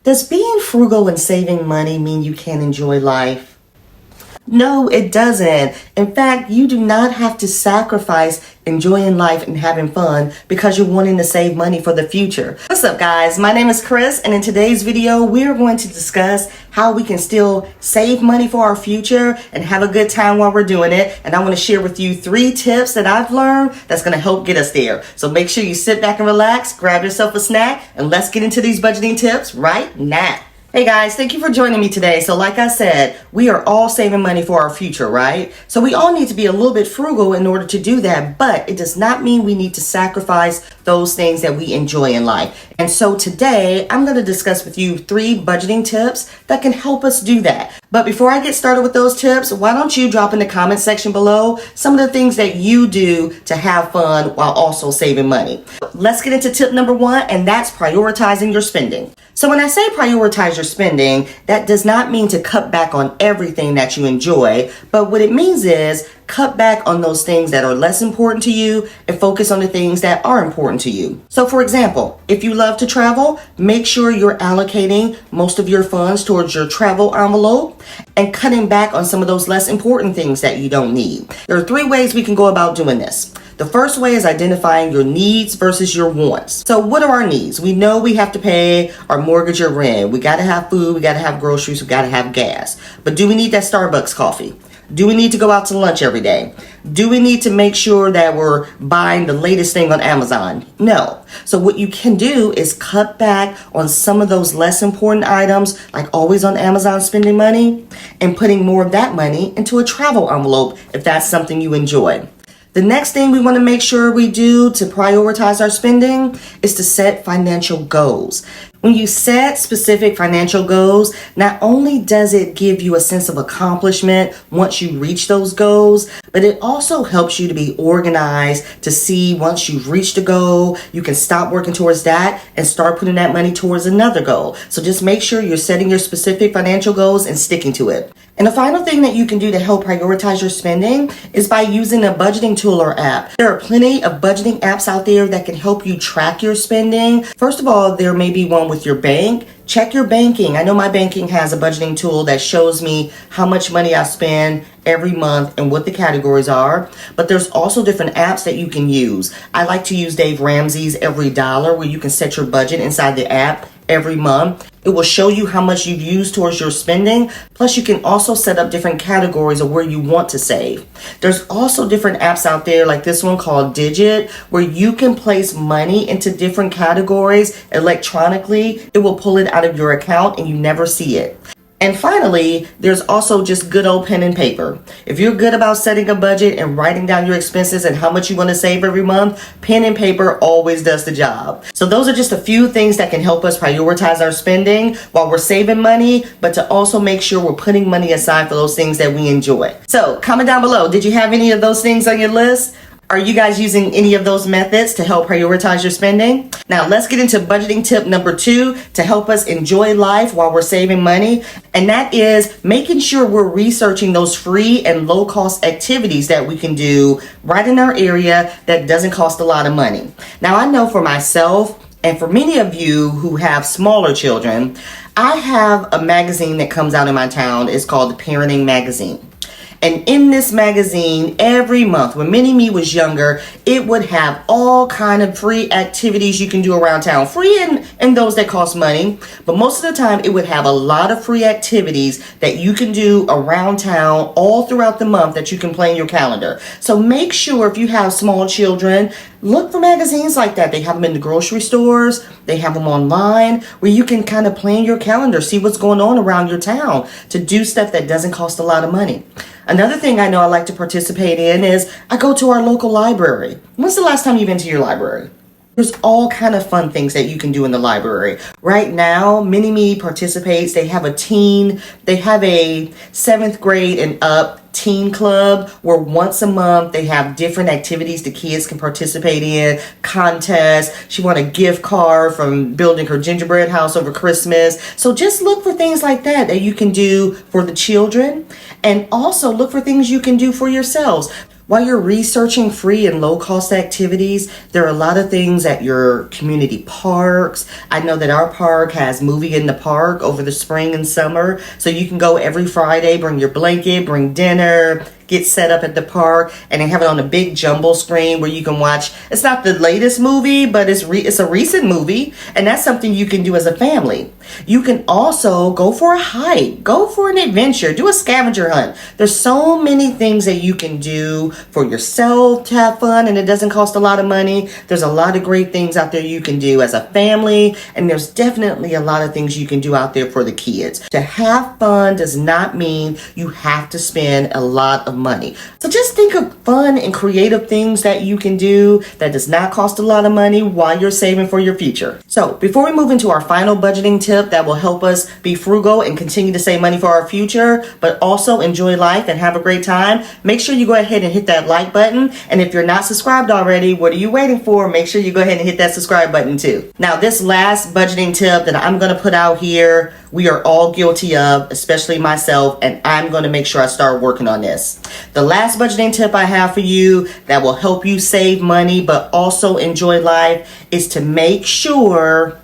Does being frugal and saving money mean you can't enjoy life? No, it doesn't. In fact, you do not have to sacrifice enjoying life and having fun because you're wanting to save money for the future. What's up, guys? My name is Kris, and in today's video, we're going to discuss how we can still save money for our future and have a good time while we're doing it. And I want to share with you 3 tips that I've learned that's going to help get us there. So make sure you sit back and relax, grab yourself a snack, and let's get into these budgeting tips right now. Hey guys, thank you for joining me today. So like I said, we are all saving money for our future, right? So we all need to be a little bit frugal in order to do that, but it does not mean we need to sacrifice those things that we enjoy in life. And so today, I'm going to discuss with you 3 budgeting tips that can help us do that. But before I get started with those tips, why don't you drop in the comment section below some of the things that you do to have fun while also saving money. Let's get into tip number 1, and that's prioritizing your spending. So when I say prioritize your spending, that does not mean to cut back on everything that you enjoy, but what it means is cut back on those things that are less important to you and focus on the things that are important to you. So for example, if you love to travel, make sure you're allocating most of your funds towards your travel envelope and cutting back on some of those less important things that you don't need. There are 3 ways we can go about doing this. The first way is identifying your needs versus your wants. So what are our needs? We know we have to pay our mortgage or rent. We got to have food. We got to have groceries. We got to have gas. But do we need that Starbucks coffee? Do we need to go out to lunch every day? Do we need to make sure that we're buying the latest thing on Amazon? No. So what you can do is cut back on some of those less important items, like always on Amazon spending money, and putting more of that money into a travel envelope if that's something you enjoy. The next thing we want to make sure we do to prioritize our spending is to set financial goals. When you set specific financial goals, not only does it give you a sense of accomplishment once you reach those goals, but it also helps you to be organized to see once you've reached a goal, you can stop working towards that and start putting that money towards another goal. So just make sure you're setting your specific financial goals and sticking to it. And the final thing that you can do to help prioritize your spending is by using a budgeting tool or app. There are plenty of budgeting apps out there that can help you track your spending. First of all, there may be one with your bank. Check your banking. I know my banking has a budgeting tool that shows me how much money I spend every month and what the categories are. But there's also different apps that you can use. I like to use Dave Ramsey's Every Dollar, where you can set your budget inside the app every month. It will show you how much you've used towards your spending. Plus, you can also set up different categories of where you want to save. There's also different apps out there like this one called Digit, where you can place money into different categories electronically. It will pull it out of your account and you never see it. And finally, there's also just good old pen and paper. If you're good about setting a budget and writing down your expenses and how much you want to save every month, pen and paper always does the job. So those are just a few things that can help us prioritize our spending while we're saving money, but to also make sure we're putting money aside for those things that we enjoy. So comment down below, did you have any of those things on your list? Are you guys using any of those methods to help prioritize your spending? Now let's get into budgeting tip number 2 to help us enjoy life while we're saving money. And that is making sure we're researching those free and low cost activities that we can do right in our area that doesn't cost a lot of money. Now I know for myself, and for many of you who have smaller children, I have a magazine that comes out in my town. It's called the Parenting Magazine. And in this magazine, every month, when Mini-Me was younger, it would have all kind of free activities you can do around town. Free and those that cost money. But most of the time, it would have a lot of free activities that you can do around town all throughout the month that you can play in your calendar. So make sure if you have small children, look for magazines like that. They have them in the grocery stores. They have them online where you can kind of plan your calendar, see what's going on around your town to do stuff that doesn't cost a lot of money. Another thing I know I like to participate in is I go to our local library. When's the last time you've been to your library? There's all kind of fun things that you can do in the library. Right now, Mini-Me participates. They have a 7th grade and up teen club where once a month they have different activities the kids can participate in, contests. She won a gift card from building her gingerbread house over Christmas. So just look for things like that you can do for the children, and also look for things you can do for yourselves. While you're researching free and low-cost activities, there are a lot of things at your community parks. I know that our park has movie in the park over the spring and summer, so you can go every Friday, bring your blanket, bring dinner, get set up at the park, and they have it on a big jumbo screen where you can watch. It's not the latest movie, but it's a recent movie, and that's something you can do as a family. You can also go for a hike, go for an adventure, do a scavenger hunt. There's so many things that you can do for yourself to have fun, and it doesn't cost a lot of money. There's a lot of great things out there you can do as a family, and there's definitely a lot of things you can do out there for the kids. To have fun does not mean you have to spend a lot of money. So just think of fun and creative things that you can do that does not cost a lot of money while you're saving for your future. So before we move into our final budgeting tip that will help us be frugal and continue to save money for our future, but also enjoy life and have a great time, make sure you go ahead and hit that like button. And if you're not subscribed already, what are you waiting for? Make sure you go ahead and hit that subscribe button too. Now, this last budgeting tip that I'm going to put out here, we are all guilty of, especially myself, and I'm going to make sure I start working on this. The last budgeting tip I have for you that will help you save money but also enjoy life is to make sure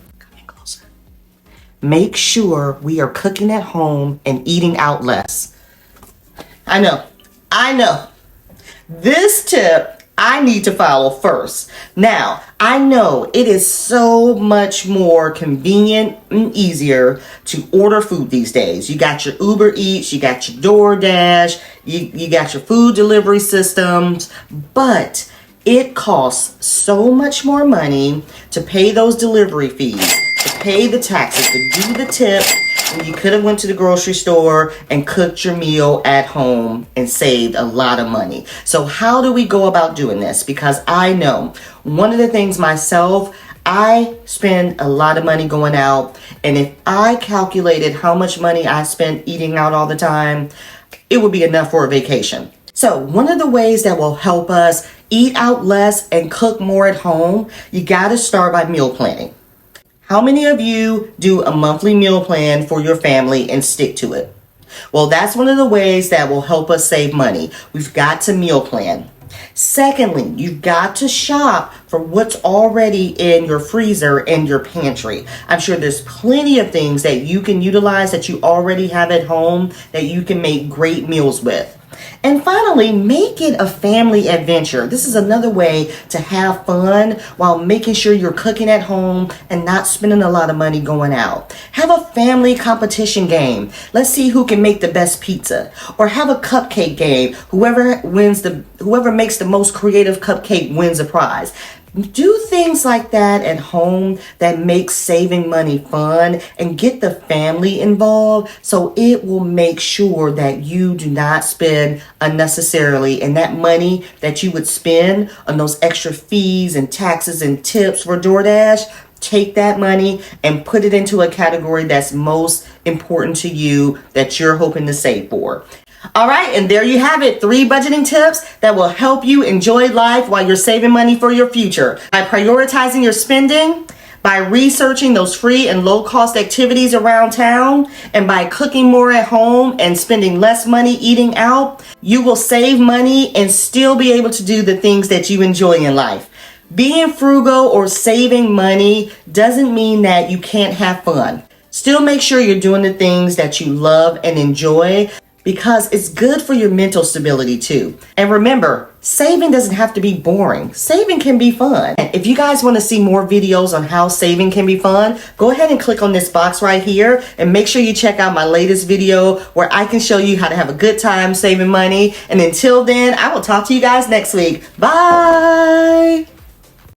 we are cooking at home and eating out less. I know. This tip I need to follow first. Now, I know it is so much more convenient and easier to order food these days. You got your Uber Eats, you got your DoorDash, you got your food delivery systems, but it costs so much more money to pay those delivery fees, to pay the taxes, to do the tip, when you could have went to the grocery store and cooked your meal at home and saved a lot of money. So how do we go about doing this? Because I know one of the things myself, I spend a lot of money going out, and if I calculated how much money I spent eating out all the time, it would be enough for a vacation. So one of the ways that will help us eat out less and cook more at home, you got to start by meal planning. How many of you do a monthly meal plan for your family and stick to it? Well, that's one of the ways that will help us save money. We've got to meal plan. Secondly, you've got to shop for what's already in your freezer and your pantry. I'm sure there's plenty of things that you can utilize that you already have at home that you can make great meals with. And finally, make it a family adventure. This is another way to have fun while making sure you're cooking at home and not spending a lot of money going out. Have a family competition game. Let's see who can make the best pizza. Or have a cupcake game. Whoever makes the most creative cupcake wins a prize. Do things like that at home that makes saving money fun, and get the family involved so it will make sure that you do not spend unnecessarily, and that money that you would spend on those extra fees and taxes and tips for DoorDash, take that money and put it into a category that's most important to you that you're hoping to save for. All right, and there you have it. 3 budgeting tips that will help you enjoy life while you're saving money for your future. By prioritizing your spending, by researching those free and low-cost activities around town, and by cooking more at home and spending less money eating out, you will save money and still be able to do the things that you enjoy in life. Being frugal or saving money doesn't mean that you can't have fun. Still make sure you're doing the things that you love and enjoy, because it's good for your mental stability too. And remember, saving doesn't have to be boring. Saving can be fun. If you guys want to see more videos on how saving can be fun, go ahead and click on this box right here and make sure you check out my latest video where I can show you how to have a good time saving money. And until then, I will talk to you guys next week. Bye!